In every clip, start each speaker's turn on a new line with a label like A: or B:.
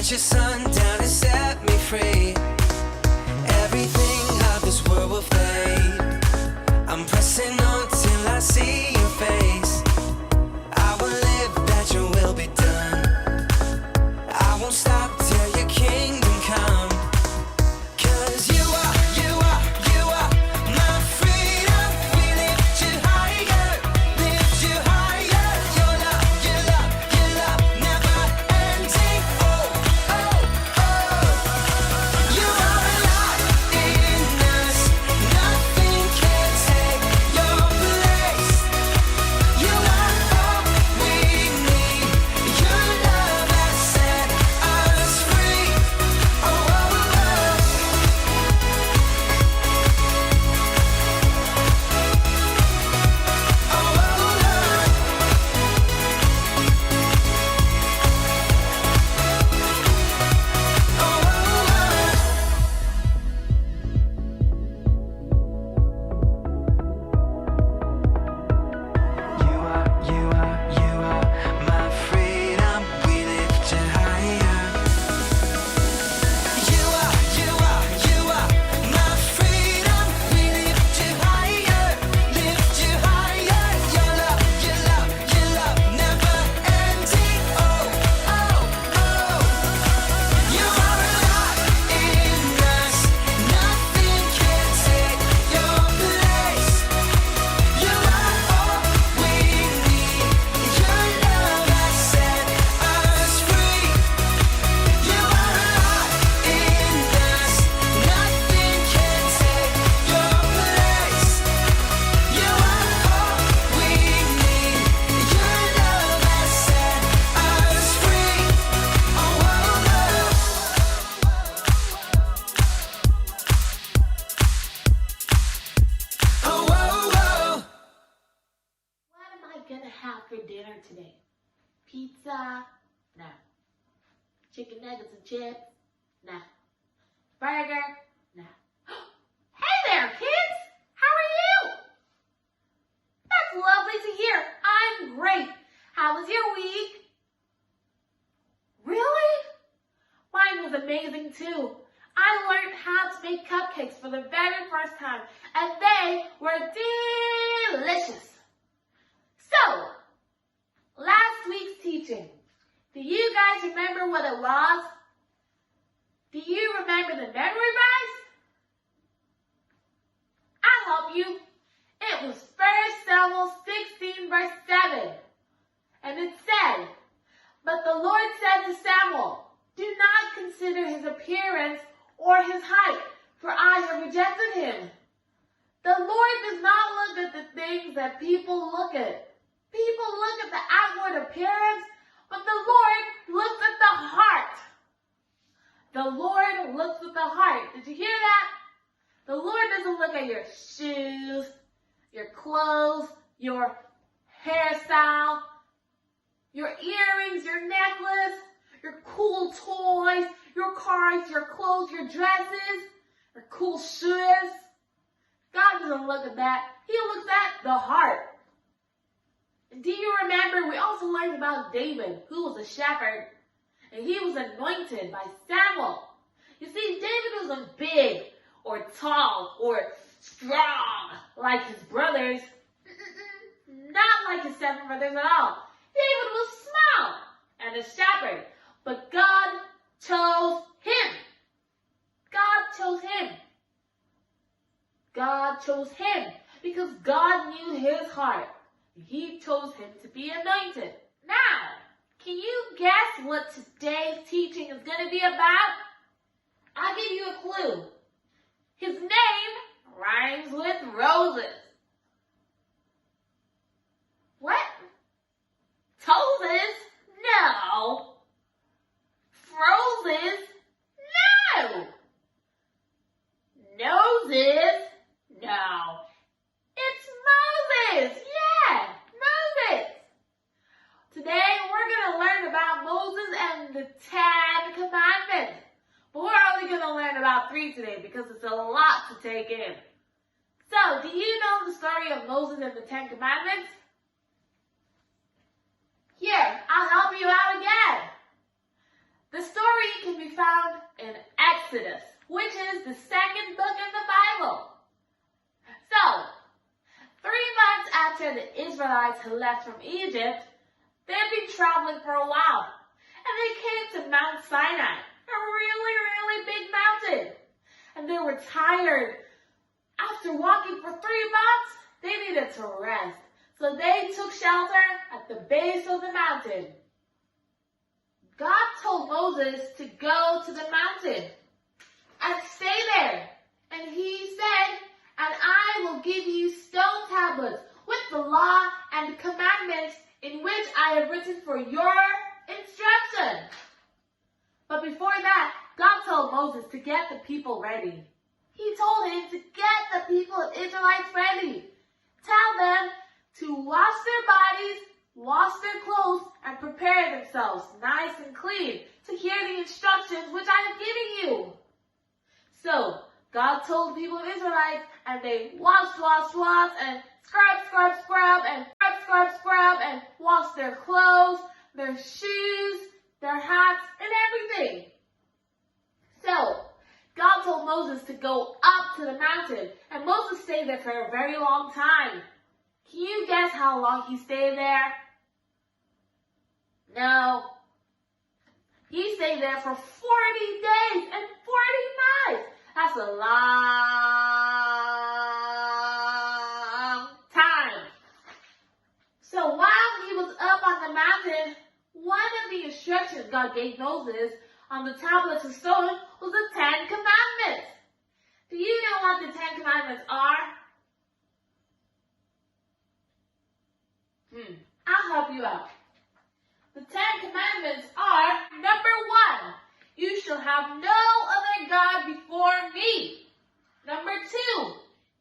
A: sent your son down to set me free. Everything of this world will fade. I'm pressing on till I see your face. I will live that your will be done. I won't stop till your kingdom come. 'Cause you are my freedom. We lift you higher, lift you higher. Your love, never ending. Oh, oh, oh. You are alive in us. Nothing can take your place. You are all we need. Your love has set us free. Oh, oh, oh. You are my freedom. We lift you higher. You are my freedom. We lift you higher, lift you higher. Your love, never ending. Oh, oh, oh. You are alive in us. Nothing can take your place. You are all we need. Your love has set us free. You are alive in us. Nothing can take your place. You are all we need. Your love has set us free. Oh, oh, oh. Oh, oh, oh.
B: What am I gonna have for dinner today? Pizza? No. Chicken nuggets and chips? No. Burger? No. Hey there, kids! How are you? That's lovely to hear. I'm great. How was your week? Really? Mine was amazing too. I learned how to make cupcakes for the very first time, and they were delicious. So, last week's teaching, do you guys remember what it was? Do you remember the memory verse? I'll help you. It was 1 Samuel 16 verse 7. And it said, "But the Lord said to Samuel, do not consider his appearance or his height, for I have rejected him." The Lord does not look at the things that people look at. People look at the outward appearance, but the Lord looks at the heart. The Lord looks at the heart. Did you hear that? The Lord doesn't look at your shoes, your clothes, your hairstyle, your earrings, your necklace, your cool toys, your cars, your clothes, your dresses, your cool shoes. God doesn't look at that. He looks at the heart. And do you remember, we also learned about David, who was a shepherd, and he was anointed by Samuel. You see, David wasn't big or tall or strong like his brothers. Not like his 7 brothers at all. David was small and a shepherd, but God chose him. God chose him. God chose him because God knew his heart. He chose him to be anointed. Now, can you guess what today's teaching is going to be about? I'll give you a clue. His name rhymes with roses. What? Toes? No. Frozes? No. Noses? No. It's Moses. Yeah, Moses. Today we're going to learn about Moses and the 10 Commandments. But we're only going to learn about 3 today because it's a lot to take in. So, do you know the story of Moses and the 10 Commandments? Here, I'll help you out again. The story Exodus, which is the second book in the Bible. So, 3 months after the Israelites had left from Egypt, they'd been traveling for a while, and they came to Mount Sinai, a really, really big mountain. And they were tired. After walking for 3 months, they needed to rest. So they took shelter at the base of the mountain. God told Moses to go to the mountain and stay there. And he said, "And I will give you stone tablets with the law and commandments in which I have written for your instruction." But before that, God told Moses to get the people ready. He told him to get the people of Israelites ready. Tell them to wash their bodies, wash their clothes, and prepare themselves nice and clean to hear the instructions which I have given you. So, God told the people of Israelites, and they washed, and scrub, and washed their clothes, their shoes, their hats, and everything. So, God told Moses to go up to the mountain, and Moses stayed there for a very long time. Can you guess how long he stayed there? No. He stayed there for 40 days and 40 nights. That's a long time. So while he was up on the mountain, one of the instructions God gave Moses on the tablets of stone was the 10 Commandments. Do you know what the 10 Commandments are? I'll help you out. The 10 Commandments are, number 1, you shall have no other God before me. Number 2,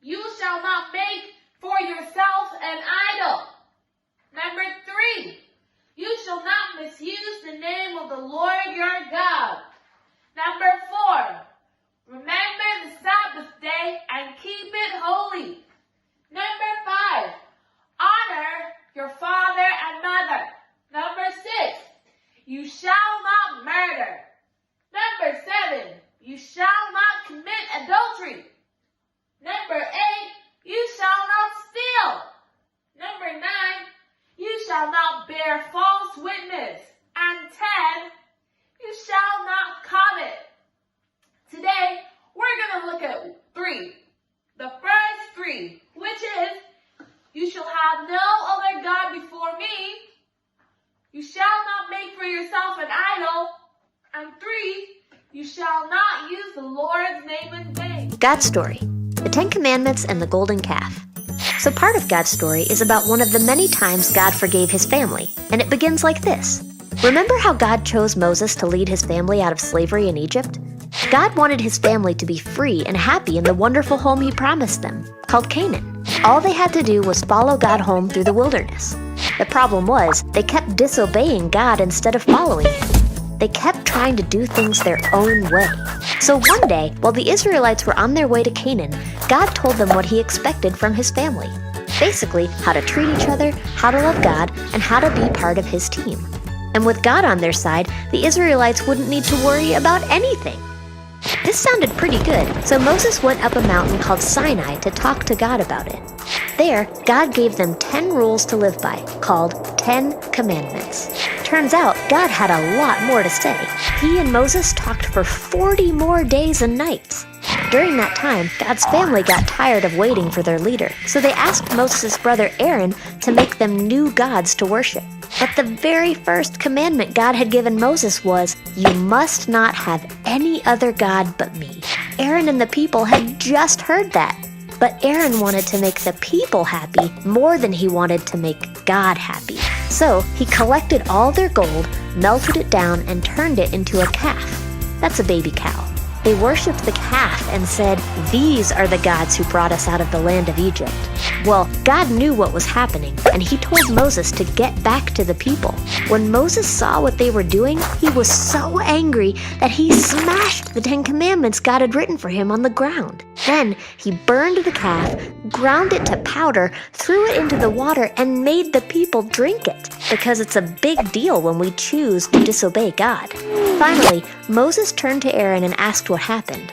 B: you shall not make for yourself an idol. Number 3, you shall not misuse the name of the Lord your God. Number 4, remember the Sabbath day and keep it holy. Number 5, honor your father and mother. Number 6, you shall not murder. Number 7, you shall not commit adultery. Number 8, you shall not steal. Number 9, you shall not bear false witness. And 10, you shall not covet. Today, we're going to look at 3. The first 3, which is, you shall have no other God before me. You shall not make for yourself an idol. And 3, you shall not use the Lord's name in vain.
C: God's story, the 10 Commandments and the golden calf. So part of God's story is about one of the many times God forgave his family, and it begins like this. Remember how God chose Moses to lead his family out of slavery in Egypt? God wanted his family to be free and happy in the wonderful home he promised them, called Canaan. All they had to do was follow God home through the wilderness. The problem was, they kept disobeying God instead of following him. They kept trying to do things their own way. So one day, while the Israelites were on their way to Canaan, God told them what he expected from his family. Basically, how to treat each other, how to love God, and how to be part of his team. And with God on their side, the Israelites wouldn't need to worry about anything. This sounded pretty good, so Moses went up a mountain called Sinai to talk to God about it. There, God gave them 10 rules to live by, called 10 Commandments. Turns out, God had a lot more to say. He and Moses talked for 40 more days and nights. During that time, God's family got tired of waiting for their leader, so they asked Moses' brother Aaron to make them new gods to worship. But the very first commandment God had given Moses was, "You must not have any other God but me." Aaron and the people had just heard that. But Aaron wanted to make the people happy more than he wanted to make God happy. So he collected all their gold, melted it down, and turned it into a calf. That's a baby cow. They worshipped the calf and said, "These are the gods who brought us out of the land of Egypt." Well, God knew what was happening, and he told Moses to get back to the people. When Moses saw what they were doing, he was so angry that he smashed the 10 Commandments God had written for him on the ground. Then he burned the calf, ground it to powder, threw it into the water, and made the people drink it, because it's a big deal when we choose to disobey God. Finally, Moses turned to Aaron and asked what happened.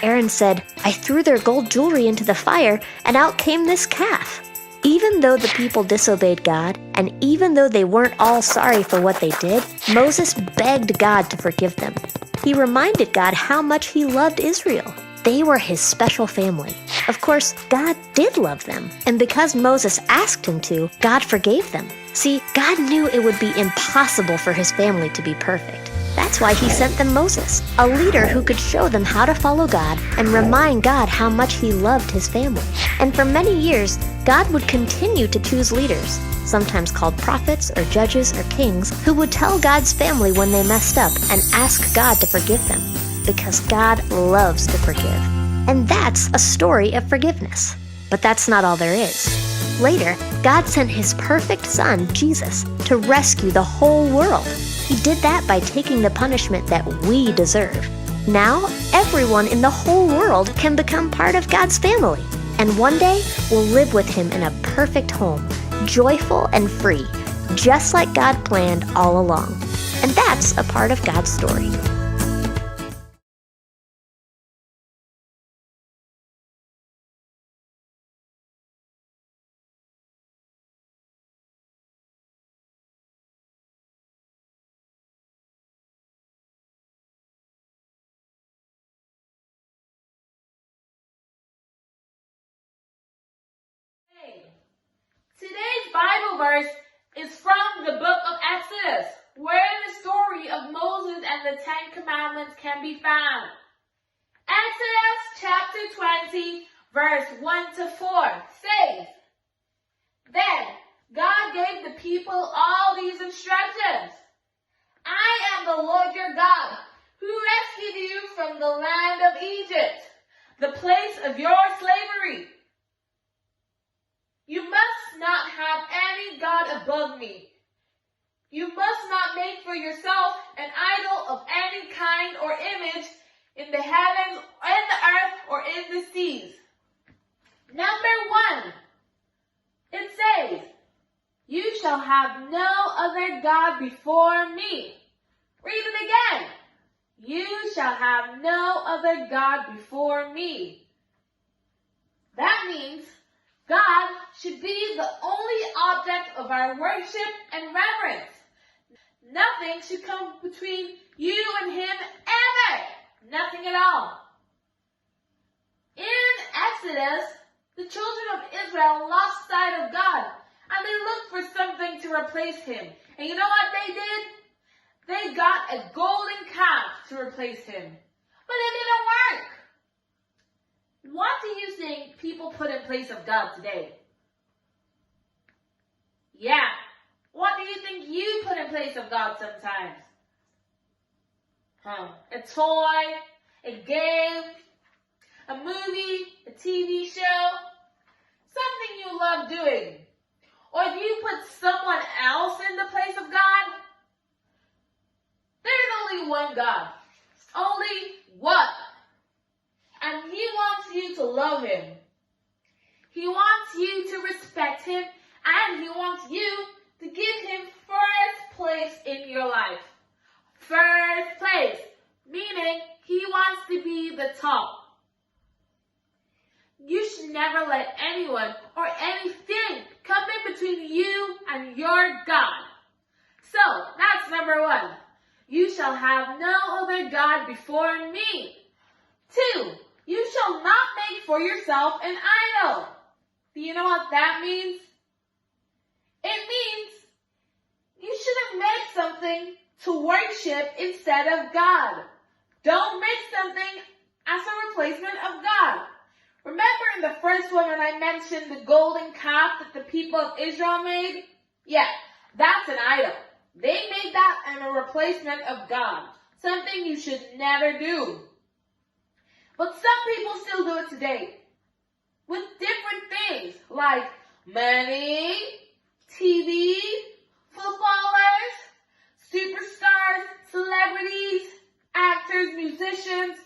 C: Aaron said, "I threw their gold jewelry into the fire, and out came this calf." Even though the people disobeyed God, and even though they weren't all sorry for what they did, Moses begged God to forgive them. He reminded God how much he loved Israel. They were his special family. Of course, God did love them, and because Moses asked him to, God forgave them. See, God knew it would be impossible for his family to be perfect. That's why he sent them Moses, a leader who could show them how to follow God and remind God how much he loved his family. And for many years, God would continue to choose leaders, sometimes called prophets or judges or kings, who would tell God's family when they messed up and ask God to forgive them, because God loves to forgive. And that's a story of forgiveness. But that's not all there is. Later, God sent his perfect son, Jesus, to rescue the whole world. He did that by taking the punishment that we deserve. Now, everyone in the whole world can become part of God's family. And one day, we'll live with him in a perfect home, joyful and free, just like God planned all along. And that's a part of God's story.
B: Today's Bible verse is from the book of Exodus, where the story of Moses and the Ten Commandments can be found. Exodus chapter 20, verse 1 to 4 says, "Then God gave the people all these instructions. I am the Lord your God, who rescued you from the land of Egypt, the place of your slavery. You must not have any God above me. You must not make for yourself an idol of any kind or image in the heavens, in the earth, or in the seas." Number 1, it says, "You shall have no other God before me." Read it again. "You shall have no other God before me." That means God should be the only object of our worship and reverence. Nothing should come between you and him ever. Nothing at all. In Exodus, the children of Israel lost sight of God, and they looked for something to replace him. And you know what they did? They got a golden calf to replace him. But it didn't work. What do you think people put in place of God today? Yeah. What do you think you put in place of God sometimes? A toy, a game, a movie, a TV show, something you love doing. Or do you put someone else in the place of God? There's only one God. Only one. And he wants you to love him. He wants you to respect him, and he wants you to give him first place in your life. First place, meaning he wants to be the top. You should never let anyone or anything come in between you and your God. So, that's number 1. You shall have no other God before me. 2, you shall not make for yourself an idol. Do you know what that means? It means you shouldn't make something to worship instead of God. Don't make something as a replacement of God. Remember in the first one when I mentioned the golden calf that the people of Israel made? Yeah, that's an idol. They made that as a replacement of God. Something you should never do. But some people still do it today. With different things like money, TV, footballers, superstars, celebrities, actors, musicians,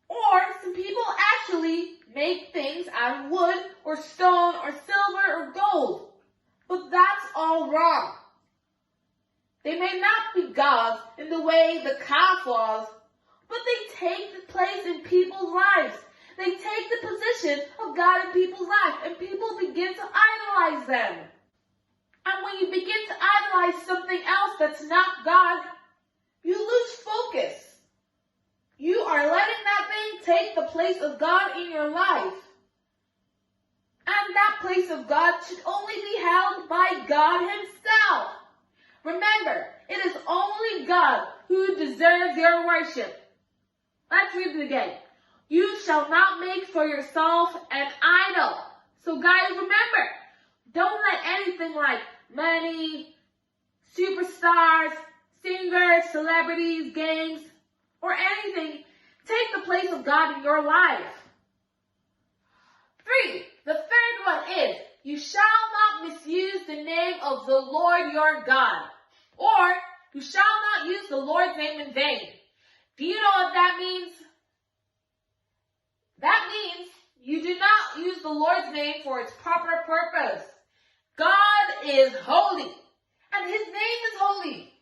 B: or some people actually make things out of wood or stone or silver or gold. But that's all wrong. They may not be gods in the way the calf was, but they take the place in people's lives. They take the position of God in people's lives, and people begin to idolize them. And when you begin to idolize something else that's not God, you lose focus. You are letting that thing take the place of God in your life. And that place of God should only be held by God Himself. Remember, it is only God who deserves your worship. Let's read it again. You shall not make for yourself an idol. So guys, remember, don't let anything like money, superstars, singers, celebrities, games, or anything take the place of God in your life. 3. The third one is, you shall not misuse the name of the Lord your God, or you shall not use the Lord's name in vain. Do you know what that means? That means you do not use the Lord's name for its proper purpose. God is holy, and His name is holy.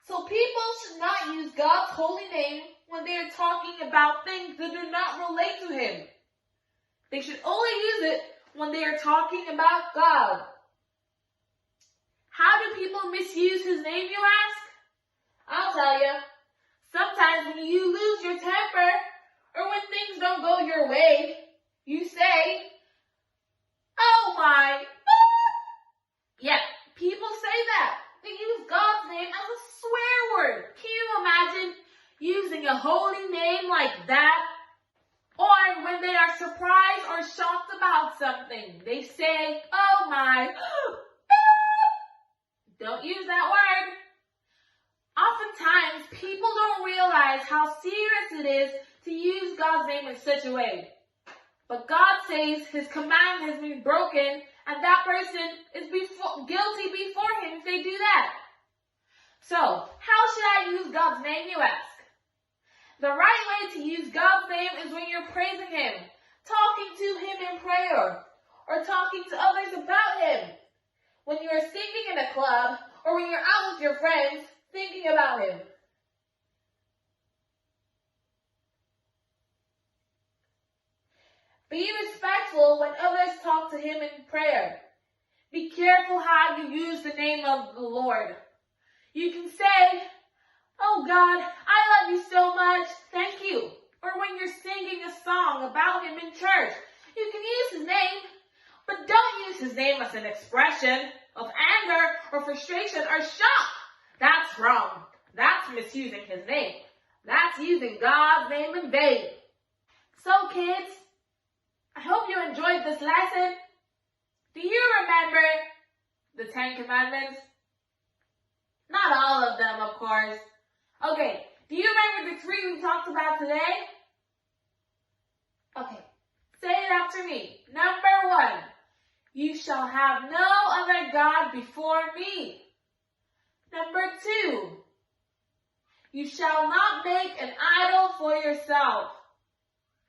B: So people should not use God's holy name when they are talking about things that do not relate to Him. They should only use it when they are talking about God. How do people misuse His name, you ask? I'll tell you. Sometimes when you lose your temper, or when things don't go your way, you say, "Oh my." Yeah, people say that. They use God's name as a swear word. Can you imagine using a holy name like that? Or when they are surprised or shocked about something, they say, "Oh my." Don't use that word. Oftentimes, people don't realize how serious it is to use God's name in such a way. But God says His command has been broken, and that person is guilty before Him if they do that. So, how should I use God's name, you ask? The right way to use God's name is when you're praising Him, talking to Him in prayer, or talking to others about Him. When you're singing in a club, or when you're out with your friends, thinking about Him. Be respectful when others talk to Him in prayer. Be careful how you use the name of the Lord. You can say, "Oh God, I love you so much, thank you." Or when you're singing a song about Him in church, you can use His name, but don't use His name as an expression of anger or frustration or shock. That's wrong. That's misusing His name. That's using God's name in vain. So kids, I hope you enjoyed this lesson. Do you remember the 10 Commandments? Not all of them, of course. Okay, do you remember the 3 we talked about today? Okay, say it after me. Number 1, you shall have no other God before me. Number 2, you shall not make an idol for yourself.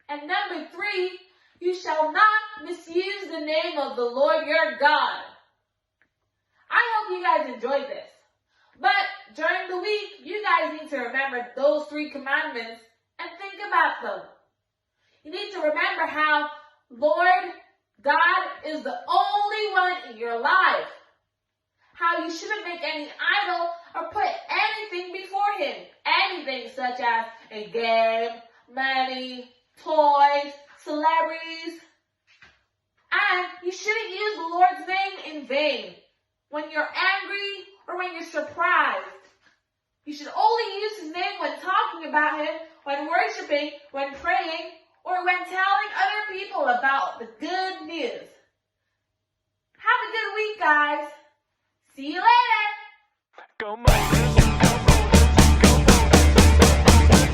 B: And number 3, you shall not misuse the name of the Lord your God. I hope you guys enjoyed this. But during the week, you guys need to remember those 3 commandments and think about them. You need to remember how Lord God is the only one in your life. How you shouldn't make any idol or put anything before Him. Anything such as a game, money, toys, celebrities. And you shouldn't use the Lord's name in vain. When you're angry or when you're surprised. You should only use His name when talking about Him, when worshiping, when praying, or when telling other people about the good news. Have a good week, guys. See you later.
D: Go Moses.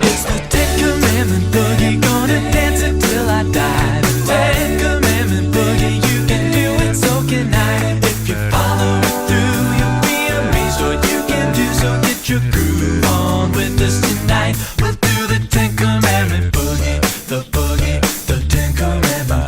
A: It's the 10 Commandment Boogie, gonna dance it till I die. The 10 Commandment Boogie, you can do it, so can I. If you follow it through, you'll be amazed what you can do. So get your groove on with us tonight. We'll do the 10 Commandment Boogie, the 10 Commandment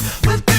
A: But